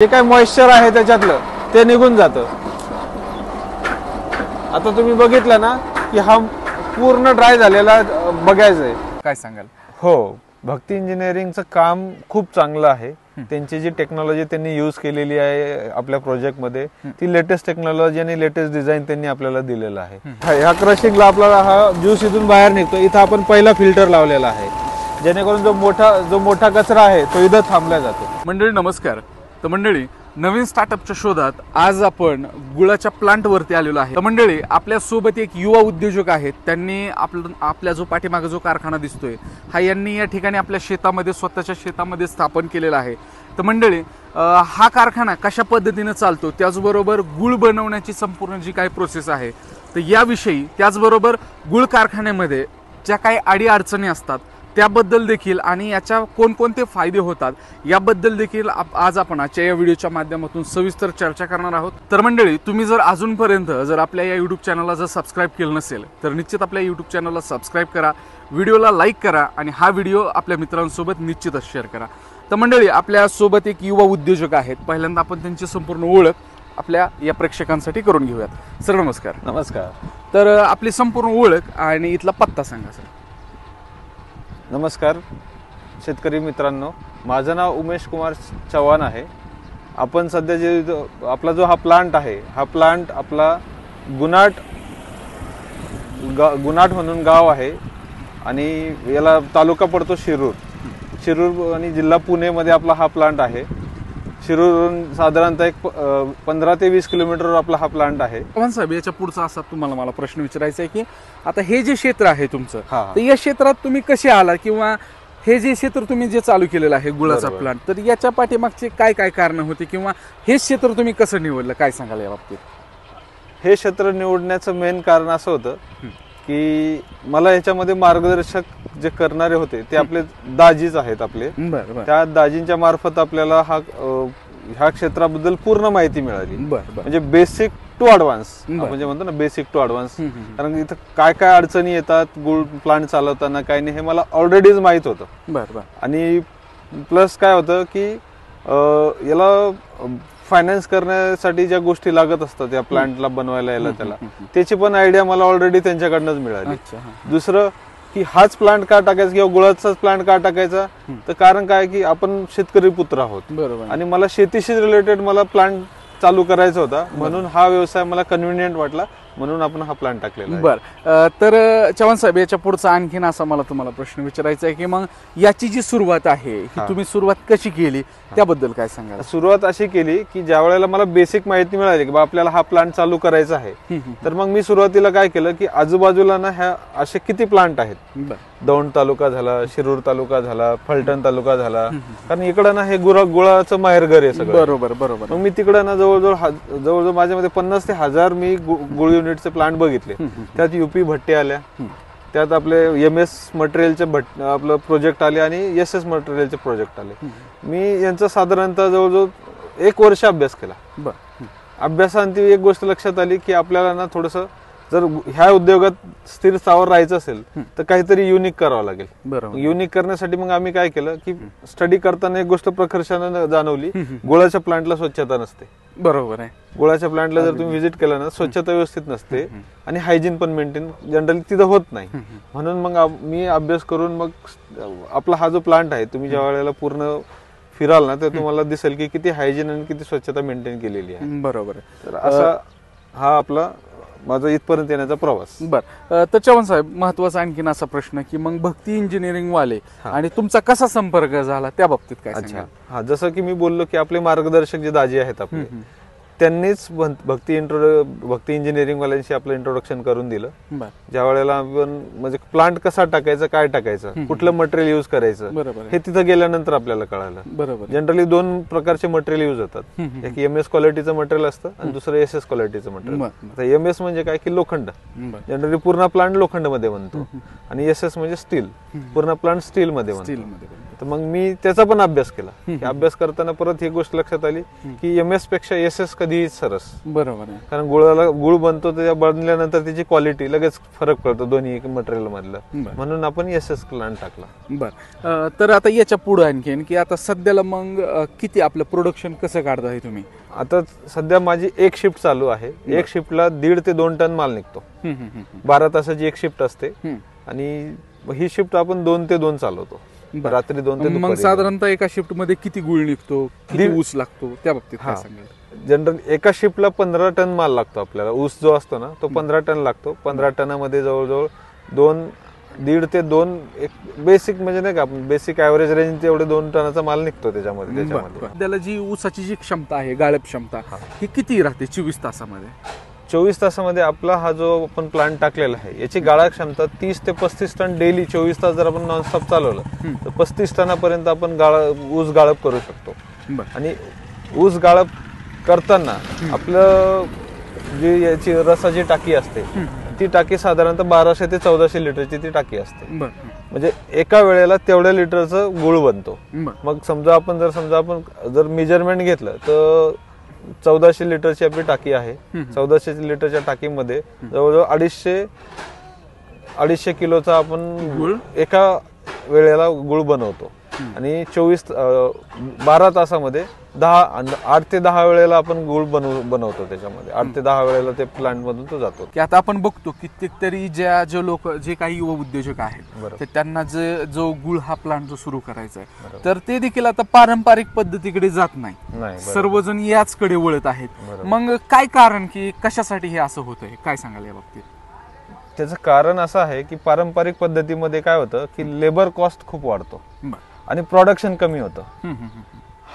जे काय मॉइश्चर आहे त्याच्यातलं ते निघून जातं। आता तुम्ही बघितलं ना की हा पूर्ण ड्राय झालेला बघायचं आहे। काय सांगाल? हो, भक्ती इंजिनिअरिंगचं काम खूप चांगलं आहे। त्यांची जी टेक्नॉलॉजी त्यांनी यूज केलेली आहे आपल्या प्रोजेक्ट मध्ये ती लेटेस्ट टेक्नॉलॉजी आणि लेटेस्ट डिझाईन त्यांनी आपल्याला दिलेलं आहे। ह्या क्रशिंगला आपल्याला हा ज्यूस इथून बाहेर निघतो। इथं आपण पहिला फिल्टर लावलेला आहे जेणेकरून जो मोठा कचरा आहे तो इथं थांबला जातो। मंडळी नमस्कार। तर मंडळी, नवीन स्टार्टअपच्या शोधात आज आपण गुळाच्या प्लांट वरती आलेलो आहे। तर मंडळी, आपल्या सोबत एक युवा उद्योजक आहेत। त्यांनी आपल्या जो पाठीमागे जो कारखाना दिसतोय हा यांनी या ठिकाणी आपल्या शेतामध्ये स्वतःच्या शेतामध्ये स्थापन केलेला आहे। तर मंडळी, हा कारखाना कशा पद्धतीने चालतो, त्याचबरोबर गुळ बनवण्याची संपूर्ण जी काही प्रोसेस आहे तर याविषयी, त्याचबरोबर गुळ कारखान्यामध्ये ज्या काही अडीअडचणी असतात त्याबद्दल देखील आणि याच्या कोणकोणते फायदे होतात याबद्दल देखील आज आपण आजच्या या व्हिडिओच्या माध्यमातून सविस्तर चर्चा करणार आहोत। तर मंडळी, तुम्ही जर अजूनपर्यंत आपल्या या यूट्यूब चॅनलला जर सबस्क्राईब केलं नसेल तर निश्चित आपल्या यूट्यूब चॅनलला सबस्क्राईब करा, व्हिडिओला लाईक करा आणि हा व्हिडिओ आपल्या मित्रांसोबत निश्चितच शेअर करा। तर मंडळी, आपल्या सोबत एक युवा उद्योजक आहेत। पहिल्यांदा आपण त्यांची संपूर्ण ओळख आपल्या या प्रेक्षकांसाठी करून घेऊयात। सर नमस्कार। नमस्कार। तर आपली संपूर्ण ओळख आणि इथला पत्ता सांगा सर। नमस्कार शेतकरी मित्रांनो, माझं नाव उमेश कुमार चव्हाण आहे। आपण सध्या जे आपला जो हा प्लांट आहे, हा प्लांट आपला गुणाट म्हणून गाव आहे आणि याला तालुका पडतो शिरूर आणि जिल्हा पुणे मध्ये आपला हा प्लांट आहे। शिरूरवरून साधारणतः एक 15 ते 20 किलोमीटरवर आपला हा प्लांट आहे। चव्हाण साहेब, याच्या पुढचा असा मला प्रश्न विचारायचा आहे की आता हे जे क्षेत्र आहे तुमचं, तर या क्षेत्रात तुम्ही कसे आला किंवा हे जे क्षेत्र तुम्ही जे चालू केलेलं आहे गुळाचा प्लांट, तर याच्या पाठीमागचे काय काय कारण होते किंवा हे क्षेत्र तुम्ही कसं निवडलं, काय सांगाल या बाबतीत? हे क्षेत्र निवडण्याचं मेन कारण असं होतं की मला याच्यामध्ये मार्गदर्शक जे करणारे होते ते आपले दाजीच आहेत आपले। त्या दाजींच्या मार्फत आपल्याला ह्या क्षेत्राबद्दल पूर्ण माहिती मिळाली। म्हणजे बेसिक टू ॲडव्हान्स, म्हणजे म्हणतो ना बेसिक टू ॲडव्हान्स। कारण इथं काय काय अडचणी येतात गुळ प्लांट चालवताना काय नाही हे मला ऑलरेडीच माहित होतं। आणि प्लस काय होतं की याला फायनान्स करण्यासाठी ज्या गोष्टी लागत असतात या प्लांटला बनवायला यायला त्याला त्याची पण आयडिया मला ऑलरेडी त्यांच्याकडनंच मिळाली। दुसरं की हाच प्लांट का टाकायचा किंवा गुळाचाच प्लांट का टाकायचा, तर कारण काय की आपण शेतकरी पुत्र आहोत आणि मला शेतीशी रिलेटेड मला प्लांट चालू करायचा होता, म्हणून हा व्यवसाय मला कन्व्हिनियंट वाटला, म्हणून आपण हा प्लांट टाकलेला। बरं, तर चव्हाण साहेब, याच्या पुढचा आणखीन असा मला तुम्हाला प्रश्न विचारायचा आहे की मग याची जी सुरुवात आहे ही तुम्ही सुरुवात कशी केली त्याबद्दल काय सांगाल? सुरुवात अशी केली की ज्या वेळेला मला बेसिक माहिती मिळाली की आपल्याला हा प्लांट चालू करायचा आहे, तर मग मी सुरुवातीला काय केलं की आजूबाजूला ना ह्या असे किती प्लांट आहेत, दौंड तालुका झाला, शिरूर तालुका झाला, फलटण तालुका झाला, कारण इकडं ना हे गुळाचं माहेरघर आहे सगळं। बरोबर। मग मी तिकडं ना जवळजवळ माझ्यामध्ये 50 ते 1000 मी गुळ युनिटचे प्लांट बघितले। त्यात युपी भट्टी आल्या, त्यात आपले MS मटेरियलचे आपलं प्रोजेक्ट आले आणि SS मटेरियलचे प्रोजेक्ट आले। मी यांचा साधारणतः जवळजवळ 1 वर्ष अभ्यास केला। अभ्यासांती एक गोष्ट लक्षात आली की आपल्याला ना थोडंसं जर ह्या उद्योगात स्थिर स्थावर राहायचं असेल तर काहीतरी युनिक करावं लागेल। युनिक करण्यासाठी मग आम्ही काय केलं की स्टडी करताना एक गोष्ट प्रकर्षाने जाणवली, गुळाच्या प्लांटला स्वच्छता नसते। बरोबर आहे। गुळाच्या प्लांटला जर तुम्ही व्हिजिट केलं ना, स्वच्छता व्यवस्थित नसते आणि हायजीन पण मेंटेन जनरली तिथं होत नाही। म्हणून मग मी अभ्यास करून मग आपला हा जो प्लांट आहे, तुम्ही ज्या वेळेला पूर्ण फिराल ना तर तुम्हाला दिसेल की किती हायजीन आणि किती स्वच्छता मेंटेन केलेली आहे। बरोबर। तर असा हा आपला माझा इथपर्यंत येण्याचा प्रवास। बरं, तर चव्हाण साहेब, महत्वाचा आणखीन असा प्रश्न की मग भक्ती इंजिनिअरिंग वाले आणि तुमचा कसा संपर्क झाला त्या बाबतीत काय सांगाल? हा, जसं की मी बोललो की आपले मार्गदर्शक जे दाजी आहेत आपले, त्यांनीच भक्ती इंजिनिअरिंग वाल्यांशी आपलं इंट्रोडक्शन करून दिलं। ज्या वेळेला आपण म्हणजे प्लांट कसा टाकायचा, काय टाकायचं, कुठलं मटेरियल युज करायचं हे तिथं गेल्यानंतर आपल्याला कळालं। जनरली 2 प्रकारचे मटेरियल युज होतात, एक MS क्वालिटीचं मटेरियल असतं आणि दुसरं SS क्वालिटीचं मटेरियल। MS म्हणजे काय की लोखंड, जनरली पूर्ण प्लांट लोखंड मध्ये बनतो, आणि SS म्हणजे स्टील, पूर्ण प्लांट स्टील मध्ये बनतो। तर मग मी त्याचा पण अभ्यास केला. अभ्यास करताना परत ही गोष्ट लक्षात आली की MS पेक्षा SS कधीही सरस. बरोबर आहे. कारण गुळ बनतो, त्या बनल्यानंतर त्याची क्वालिटी लगेच फरक पडतो दोन्ही मटेरियल मधलं, म्हणून आपण SS प्लांट टाकला. बर, तर आता याच्या पुढे आणखीन की आता सध्याला मग किती आपलं प्रोडक्शन कसं काढताय तुम्ही? आता सध्या माझी एक शिफ्ट चालू आहे. एक शिफ्टला 1.5 ते 2 टन माल निघतो. 12 तासाची एक शिफ्ट असते आणि ही शिफ्ट आपण 2 ते 2 चालवतो. रात्री 2 ते 2. मग साधारणतः एका शिफ्ट मध्ये किती गुळ निघतो, किती ऊस लागतो त्या बाबतीत काय सांगाल? जनरल एका शिफ्टला 15 टन माल लागतो आपल्याला. ऊस जो असतो ना तो 15 टन लागतो. 15 टनामध्ये जवळजवळ 1.5 ते 2 एक बेसिक म्हणजे नाही का आपण बेसिक ऍव्हरेज रेंज तेवढे 2 टनाचा माल निघतो त्याच्यामध्ये. त्याला जी ऊसाची जी क्षमता आहे, गाळप क्षमता, ही किती राहते 24 तासामध्ये? 24 तासामध्ये आपला हा जो आपण प्लांट टाकलेला आहे याची गाळप क्षमता 30 ते 35 टन डेली 24 तास जर आपण नॉनस्टॉप चालवलं तर 35 टनापर्यंत आपण ऊस गाळप करू शकतो. आणि ऊस गाळप करताना आपलं जी याची रसाची टाकी असते ती टाकी साधारणतः 1200 ते 1400 लिटरची ती टाकी असते. म्हणजे एका वेळेला तेवढ्या लिटरचं गुळ बनतो. मग समजा आपण जर मेजरमेंट घेतलं तर 1400 लिटरची आपली टाकी आहे. 1400 लिटरच्या टाकीमध्ये जवळजवळ 250 किलोचा आपण गुळ एका वेळेला गुळ बनवतो. आणि 12 तासामध्ये 8 ते 10 वेळेला आपण गुळ बनवतो. त्याच्यामध्ये 8 ते 10 वेळेला ते प्लांट मधून तो जातो. की आता आपण बघतो कित्येक तरी जे लोक जे काही युवा उद्योजक आहेत ते त्यांना जो गुळ हा प्लांट जो सुरू करायचा आहे तर ते देखील आता पारंपरिक पद्धतीकडे जात नाही, सर्वजण याचकडे वळत आहेत. मग काय कारण की कशासाठी हे असं होतंय, काय सांगाल या बाबतीत? त्याचं कारण असं आहे की पारंपरिक पद्धतीमध्ये काय होतं की लेबर कॉस्ट खूप वाढतो आणि प्रोडक्शन कमी होतं.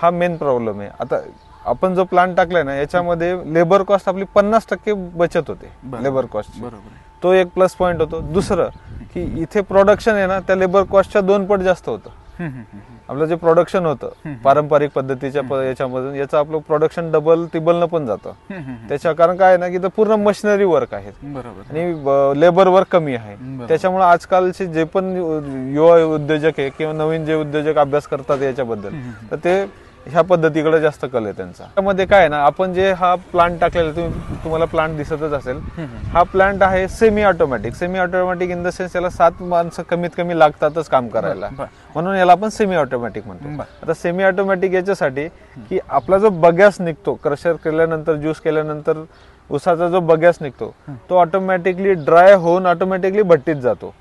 हा मेन प्रॉब्लेम आहे. आता आपण जो प्लांट टाकलाय ना याच्यामध्ये लेबर कॉस्ट आपली 50% बचत होते. लेबर कॉस्ट तो एक प्लस पॉइंट होतो. दुसरं की इथे प्रोडक्शन आहे ना त्या लेबर कॉस्टच्या 2 पट जास्त होतं. आपलं जे प्रोडक्शन होतं पारंपरिक पद्धतीच्या याच्यामधून याचं आपलं प्रोडक्शन डबल ट्रिबलनं पण जातं. त्याच्या कारण काय ना की पूर्ण मशिनरी वर्क आहे आणि लेबर वर्क कमी आहे. त्याच्यामुळे आजकालचे जे पण युवा उद्योजक आहे किंवा नवीन जे उद्योजक अभ्यास करतात याच्याबद्दल तर ते ह्या पद्धतीकडे जास्त कल आहे त्यांचा. त्यामध्ये काय ना आपण जे हा प्लांट टाकलेला तुम्हाला प्लांट दिसतच असेल. हा प्लांट आहे semi automatic in the sense याला 7 माणसं कमीत कमी लागतातच काम करायला, म्हणून याला आपण सेमी ऑटोमॅटिक म्हणतो. आता सेमी ऑटोमॅटिक याच्यासाठी की आपला जो बगॅस निघतो क्रशर केल्यानंतर ज्यूस केल्यानंतर उसाचा जो बगॅस निघतो तो ऑटोमॅटिकली ड्राय होऊन ऑटोमॅटिकली भट्टीत जातो.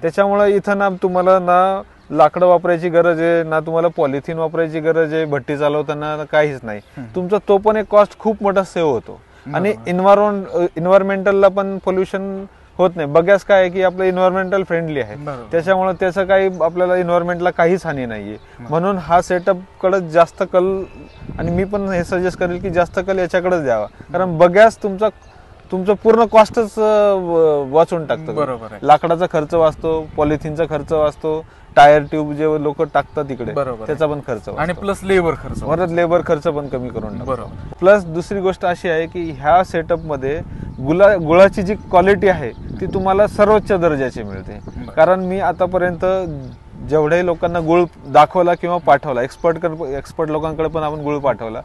त्याच्यामुळे इथं ना तुम्हाला ना लाकडं वापरायची गरज आहे ना तुम्हाला पॉलिथिन वापरायची गरज आहे. भट्टी चालवताना काहीच नाही. तुमचा तो पण एक कॉस्ट खूप मोठा सेव्ह होतो आणि एन्व्हायरमेंटलला पण पोल्युशन होत नाही. बगॅस काय आहे की आपलं एन्व्हायरमेंटल फ्रेंडली आहे, त्याच्यामुळे त्याचं काही आपल्याला एन्व्हायरमेंटला काहीच हानी नाहीये. म्हणून हा सेटअप कडे जास्त कल आणि मी पण हे सजेस्ट करेल की जास्त कल याच्याकडेच द्यावा. कारण बगॅस तुमचं पूर्ण कॉस्टच वाचून टाकतं. बरोबर, लाकडाचा खर्च वाचतो, पॉलिथिनचा खर्च वाचतो, टायर ट्यूब जे लोक टाकतात तिकडे त्याचा पण खर्च आणि प्लस लेबर खर्च, परत लेबर खर्च पण कमी करून टाकतो. प्लस दुसरी गोष्ट अशी आहे की ह्या सेटअप मध्ये गुळाची जी क्वालिटी आहे ती तुम्हाला सर्वोच्च दर्जाची मिळते. कारण मी आतापर्यंत जेवढ्याही लोकांना गुळ दाखवला किंवा पाठवला, एक्सपर्ट लोकांकडे पण आपण गुळ पाठवला,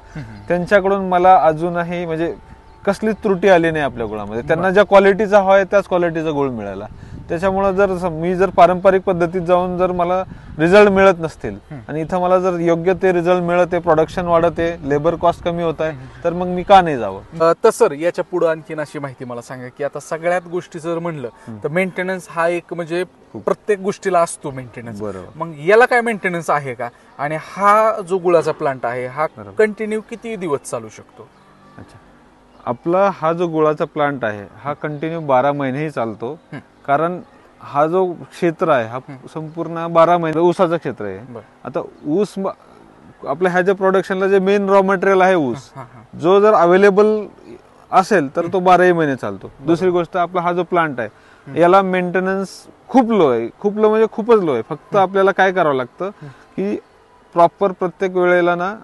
त्यांच्याकडून मला अजूनही म्हणजे कसलीच त्रुटी आली नाही आपल्या गुळामध्ये. त्यांना ज्या क्वालिटीचा हवाय त्याच क्वालिटीचा गुळ मिळाला. त्याच्यामुळे जर पारंपरिक पद्धतीत जाऊन जर मला रिझल्ट मिळत नसतील आणि इथं मला जर योग्य ते रिझल्ट मिळत आहे, प्रोडक्शन वाढत आहे, लेबर कॉस्ट कमी होत आहे, तर मग मी का नाही जावं. तर सर याच्या पुढे आणखीन अशी माहिती मला सांगा की आता सगळ्यात गोष्टी जर म्हणलं तर मेंटेनन्स हा एक म्हणजे प्रत्येक गोष्टीला असतो मेंटेनन्स. मग याला काय मेंटेनन्स आहे का? आणि हा जो गुळाचा प्लांट आहे हा कंटिन्यू किती दिवस चालू शकतो? अच्छा, आपला हा जो गुळाचा प्लांट आहे हा कंटिन्यू 12 महिनेही चालतो. कारण हा जो क्षेत्र आहे हा संपूर्ण 12 महिने ऊसाचं क्षेत्र आहे. आता ऊस आपल्या ह्या ज्या प्रोडक्शनला जे मेन रॉ मटेरियल आहे ऊस, जो जर अवेलेबल असेल तर तो 12 महिने चालतो. दुसरी गोष्ट आपला हा जो प्लांट आहे याला मेंटेनन्स खूप लो आहे. खूप लो म्हणजे खूपच लो आहे. फक्त आपल्याला काय करावं लागतं की प्रॉपर प्रत्येक वेळेला ना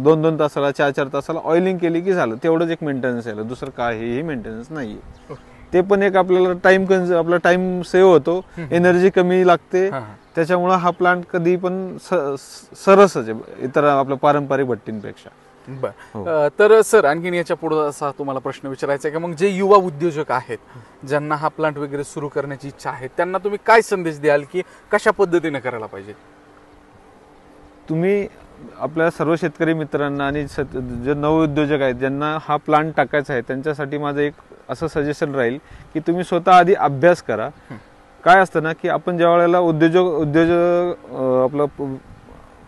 2-2 तासाला 4-4 तासाला ऑइलिंग केली की झालं. तेवढंच एक मेंटेनन्स आहे, दुसरं काहीही मेंटेनन्स नाहीये. ते पण एक आपल्याला आपला टाइम सेव्ह होतो, एनर्जी कमी लागते, त्याच्यामुळे हा प्लांट कधी पण सरसच आहे इतर आपल्या पारंपरिक भट्टींपेक्षा. बर, तर सर आणखीन याच्या पुढे असा तुम्हाला प्रश्न विचारायचा आहे की मग जे युवा उद्योजक आहेत, ज्यांना हा प्लांट वगैरे सुरू करण्याची इच्छा आहे, त्यांना तुम्ही काय संदेश द्याल की कशा पद्धतीने करायला पाहिजे? तुम्ही आपल्या सर्व शेतकरी मित्रांना आणि जे नवउद्योजक आहेत ज्यांना हा प्लांट टाकायचा आहे त्यांच्यासाठी माझं एक असं सजेशन राहील की तुम्ही स्वतः आधी अभ्यास करा. काय असतं ना की आपण ज्या वेळेला उद्योजक आपलं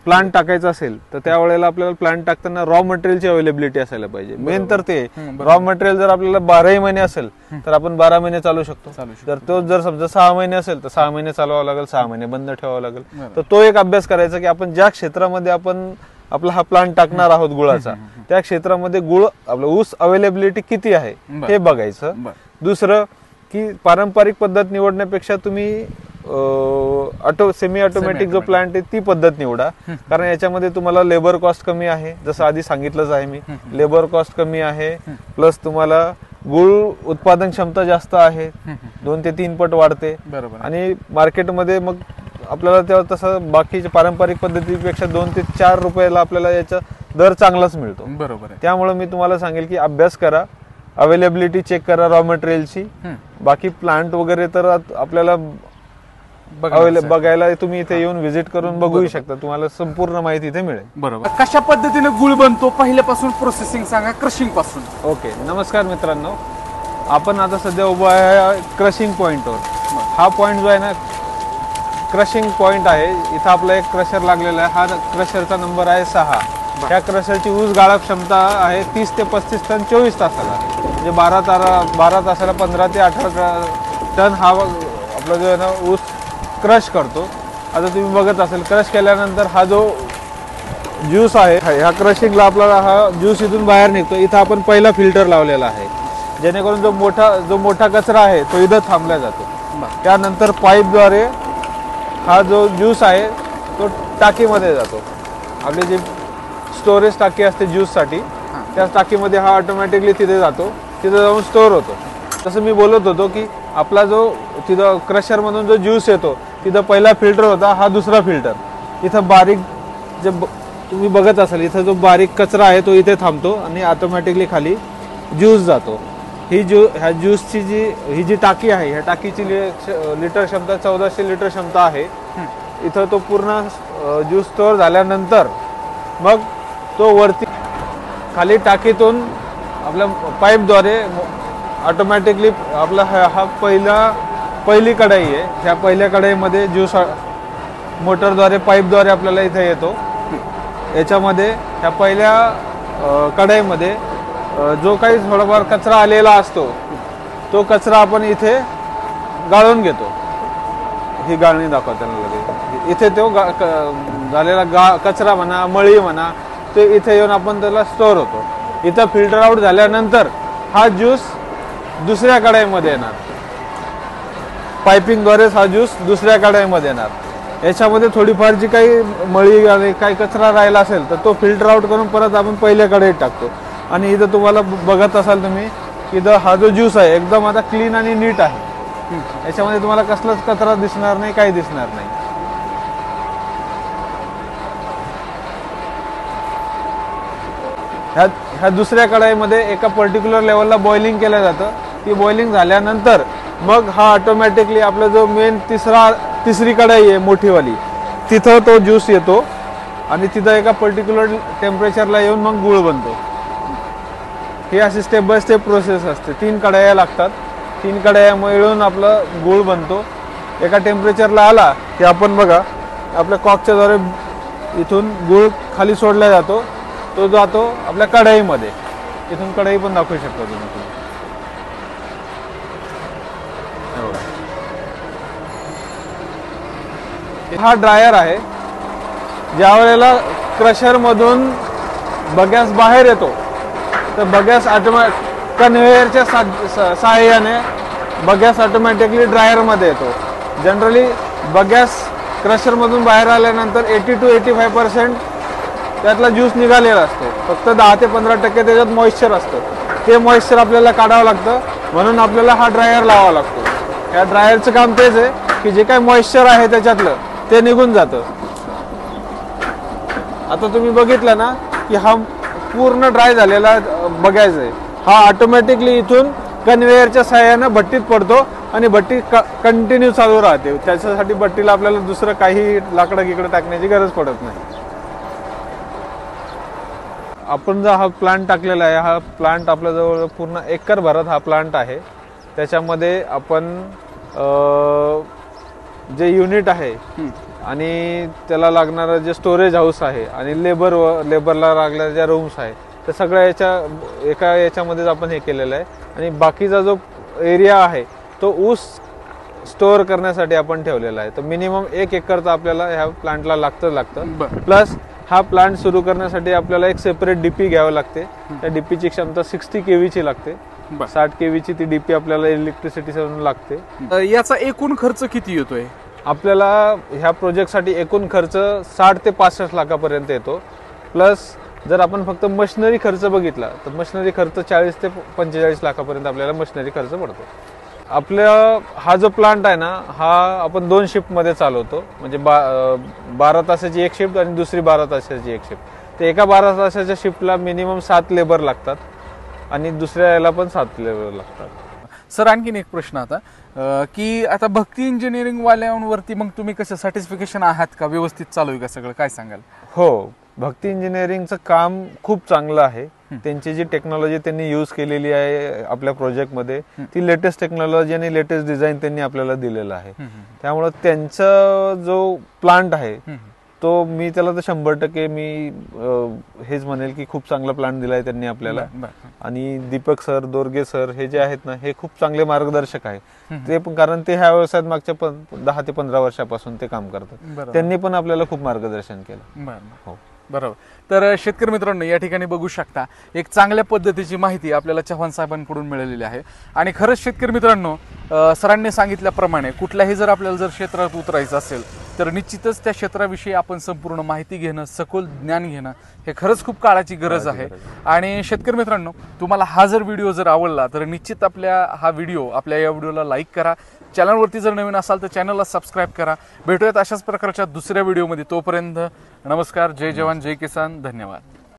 प्लांट टाकायचा असेल तर त्यावेळेला आपल्याला प्लांट टाकताना रॉ मटेरियलची अवेलेबिलिटी असायला पाहिजे. मेन तर ते रॉ मटेरियल जर आपल्याला 12 महिने असेल तर आपण 12 महिने चालू शकतो. जर समजा 6 महिने असेल तर 6 महिने चालवावं लागेल, 6 महिने बंद ठेवावं लागेल. तर तो एक अभ्यास करायचा की आपण ज्या क्षेत्रामध्ये आपण आपला हा प्लांट टाकणार आहोत गुळाचा, त्या क्षेत्रामध्ये गुळ आपलं ऊस अवेलेबिलिटी किती आहे हे बघायचं. दुसरं की पारंपरिक पद्धत निवडण्यापेक्षा तुम्ही सेमी ऑटोमॅटिक जो प्लांट आहे ती पद्धत निवडा, कारण याच्यामध्ये तुम्हाला लेबर कॉस्ट कमी आहे, जसं आधी सांगितलंच आहे मी, लेबर कॉस्ट कमी आहे, प्लस तुम्हाला गुळ उत्पादन क्षमता जास्त आहे, 2 ते 3 पट वाढते. आणि मार्केटमध्ये मग आपल्याला तेव्हा तसं बाकीच्या पारंपरिक पद्धतीपेक्षा 2 ते 4 रुपयाला आपल्याला याचा दर चांगलाच मिळतो. बरोबर. त्यामुळे मी तुम्हाला सांगेल की अभ्यास करा, अवेलेबिलिटी चेक करा रॉ मटेरियलची. बाकी प्लांट वगैरे तर आपल्याला बघायला तुम्ही इथे येऊन व्हिजिट करून बघू शकता, तुम्हाला संपूर्ण माहिती इथे मिळेल. बरोबर. कशा पद्धतीने गुळ बनतो पहिल्यापासून प्रोसेसिंग सांगा, क्रशिंग पासून. ओके, नमस्कार मित्रांनो, आपण आता सध्या उभा आहे क्रशिंग पॉइंटवर. हा पॉइंट जो आहे ना क्रशिंग पॉइंट आहे, इथं आपला एक क्रशर लागलेला आहे. हा क्रशरचा नंबर आहे 6. ह्या क्रशरची ऊस गाळप क्षमता आहे 30 ते 35 टन 24 तासाला. म्हणजे 12 तासाला 15 ते 18 टन हा आपला जो आहे ना ऊस क्रश करतो. आता तुम्ही बघत असेल, क्रश केल्यानंतर हा जो ज्यूस आहे ह्या क्रशिंगला आपल्याला हा ज्यूस इथून बाहेर निघतो. इथं आपण पहिला फिल्टर लावलेला आहे, जेणेकरून जो मोठा कचरा आहे तो इथं थांबला जातो. त्यानंतर पाईपद्वारे हा जो ज्यूस आहे तो टाकीमध्ये जातो. आपली जी स्टोरेज टाकी असते ज्यूससाठी, त्या टाकीमध्ये हा ऑटोमॅटिकली तिथे जातो, तिथे जाऊन स्टोअर होतो. तसं मी बोलत होतो की आपला जो तिथं क्रशरमधून जो ज्यूस येतो तिथं पहिला फिल्टर होता, हा दुसरा फिल्टर. इथं बारीक जे तुम्ही बघत असाल, इथं जो बारीक कचरा आहे तो इथे थांबतो आणि ऑटोमॅटिकली खाली ज्यूस जातो. ह्या ज्यूसची ही जी टाकी आहे, ह्या टाकीची लिटर क्षमता 1400 लिटर क्षमता आहे. इथं तो पूर्ण ज्यूस स्टोअर झाल्यानंतर मग तो वरती खाली टाकीतून आपल्या पाईपद्वारे ऑटोमॅटिकली आपला हा पहिली कढाई आहे. ह्या पहिल्या कढाईमध्ये ज्यूस मोटरद्वारे पाईपद्वारे आपल्याला इथे येतो. याच्यामध्ये ह्या पहिल्या कढाईमध्ये जो काही थोडाफार कचरा आलेला असतो तो कचरा आपण इथे गाळून घेतो. ही गाळणी दाखवताना लगेच इथे तो झालेला कचरा म्हणा, मळी म्हणा, ते इथे येऊन आपण त्याला स्टोअर होतो. इथं फिल्टर आउट झाल्यानंतर हा ज्यूस दुसऱ्या कढाईमध्ये येणार, पायपिंगद्वारेच हा ज्यूस दुसऱ्या कढाईमध्ये येणार. याच्यामध्ये थोडीफार जी काही मळी आणि काही कचरा राहिला असेल तर तो फिल्टर आउट करून परत आपण पहिल्या कढईत टाकतो. आणि इथं तुम्हाला बघत असाल तुम्ही, इथं हा जो ज्यूस आहे एकदम आता क्लीन आणि नीट आहे. याच्यामध्ये तुम्हाला कसलाच कचरा दिसणार नाही, काही दिसणार नाही. ह्या दुसऱ्या कढाईमध्ये एका पर्टिक्युलर लेवलला बॉइलिंग केलं जातं. ती बॉइलिंग झाल्यानंतर मग हा ऑटोमॅटिकली आपला जो मेन तिसरी कढाई आहे मोठीवाली, तिथं तो ज्यूस येतो आणि तिथं एका पर्टिक्युलर टेम्परेचरला येऊन मग गुळ बनतो. ही अशी स्टेप बाय स्टेप प्रोसेस असते. 3 कढाया लागतात. 3 कढाया मिळून आपलं गुळ बनतो. एका टेम्परेचरला आला की आपण बघा आपल्या कॉकच्या द्वारे इथून गुळ खाली सोडला जातो. तो जातो आपल्या कढाईमध्ये. इथून कढाई पण दाखवू शकता तुम्ही. हा ड्रायर आहे. ज्या वेळेला क्रशर मधून बगॅस बाहेर येतो तर बगॅस कन्व्हेयरच्या सहाय्याने बगॅस ऑटोमॅटिकली ड्रायर मध्ये येतो. जनरली बगॅस क्रशर मधून बाहेर आल्यानंतर 80 to 85% त्यातला ज्यूस निघालेला असतो. फक्त 10 ते 15% त्याच्यात मॉइश्चर असतं. ते मॉइश्चर आपल्याला काढावं लागतं म्हणून आपल्याला हा ड्रायर लावावा लागतो. या ड्रायरचं काम तेच आहे की जे काही मॉइश्चर आहे त्याच्यातलं ते निघून जातं. आता तुम्ही बघितलं ना की हा पूर्ण ड्राय झालेला बघायचा आहे. हा ऑटोमॅटिकली इथून कन्व्हेयरच्या सहाय्यानं भट्टीत पडतो आणि भट्टी कंटिन्यू चालू राहते. त्याच्यासाठी भट्टीला आपल्याला दुसरं काही लाकडं गिकडं टाकण्याची गरज पडत नाही. आपण जो हा प्लांट टाकलेला आहे, हा प्लांट आपल्याजवळ पूर्ण एकर भरात हा प्लांट आहे. त्याच्यामध्ये आपण जे युनिट आहे आणि त्याला लागणारं जे स्टोरेज हाऊस आहे आणि लेबरला लागणाऱ्या ज्या रूम्स आहे त्या सगळ्या एका याच्यामध्येच आपण हे केलेलं आहे. आणि बाकीचा जो एरिया आहे तो ऊस स्टोअर करण्यासाठी आपण ठेवलेला आहे. तर मिनिमम 1 एकरचा आपल्याला ह्या प्लांटला लागतं. प्लस हा प्लांट सुरू करण्यासाठी आपल्याला एक सेपरेट डीपी घ्यावं लागते. त्या डीपीची क्षमता 60 kV ची लागते. 60 kV ची ती डीपी आपल्याला इलेक्ट्रिसिटी लागते. याचा एकूण खर्च किती येतोय आपल्याला ह्या प्रोजेक्टसाठी? एकूण खर्च 60 ते 65 लाखापर्यंत येतो. प्लस जर आपण फक्त मशिनरी खर्च बघितला तर मशिनरी खर्च 40 ते 45 लाखापर्यंत आपल्याला मशिनरी खर्च पडतो. आपल्या हा जो प्लांट आहे ना, हा आपण 2 शिफ्टमध्ये चालवतो. म्हणजे 12 तासाची एक शिफ्ट आणि दुसरी 12 तासाची एक शिफ्ट. तर एका 12 तासाच्या शिफ्टला मिनिमम 7 लेबर लागतात आणि दुसऱ्या याला पण 7 लेबर लागतात. सर आणखीन एक प्रश्न आता की आता भक्ती इंजिनिअरिंग वाल्यांवरती मग तुम्ही कसं सर्टिफिकेशन आहात का? व्यवस्थित चालू आहे का सगळं? काय सांगाल? हो, भक्ती इंजिनिअरिंगचं काम खूप चांगलं आहे. त्यांची जी टेक्नॉलॉजी त्यांनी यूज केलेली आहे आपल्या प्रोजेक्टमध्ये ती लेटेस्ट टेक्नॉलॉजी आणि लेटेस्ट डिझाईन त्यांनी आपल्याला दिलेलं आहे. त्यामुळे त्यांचा जो प्लांट आहे तो मी त्याला तर 100% मी हेच म्हणेल की खूप चांगला प्लांट दिलाय त्यांनी आपल्याला. आणि दीपक सर, दोरगे सर हे जे आहेत ना, हे खूप चांगले मार्गदर्शक आहे. ते पण कारण ते ह्या व्यवसायात मागच्या 10 ते 15 वर्षापासून ते काम करतात. त्यांनी पण आपल्याला खूप मार्गदर्शन केलं. हो, बरोबर. तर शेतकरी मित्रांनो, या ठिकाणी बघू शकता एक चांगल्या पद्धतीची माहिती आपल्याला चव्हाण साहेबांकडून मिळालेली आहे. आणि खरंच शेतकरी मित्रांनो, सरांनी सांगितल्याप्रमाणे कुठल्याही जर आपल्याला जर क्षेत्रात उतरायचं असेल तर निश्चितच त्या क्षेत्राविषयी आपण संपूर्ण माहिती घेणं, सखोल ज्ञान घेणं हे खरंच खूप काळाची गरज आहे. आणि शेतकरी मित्रांनो, तुम्हाला हा जर व्हिडिओ जर आवडला तर निश्चित आपल्या या व्हिडिओला लाईक करा. चॅनलवरती जर नवीन असाल तर चॅनलला सबस्क्राईब करा. भेटूयात अशाच प्रकारच्या दुसऱ्या व्हिडिओमध्ये. तोपर्यंत नमस्कार. जय जवान, जय किसान. धन्यवाद.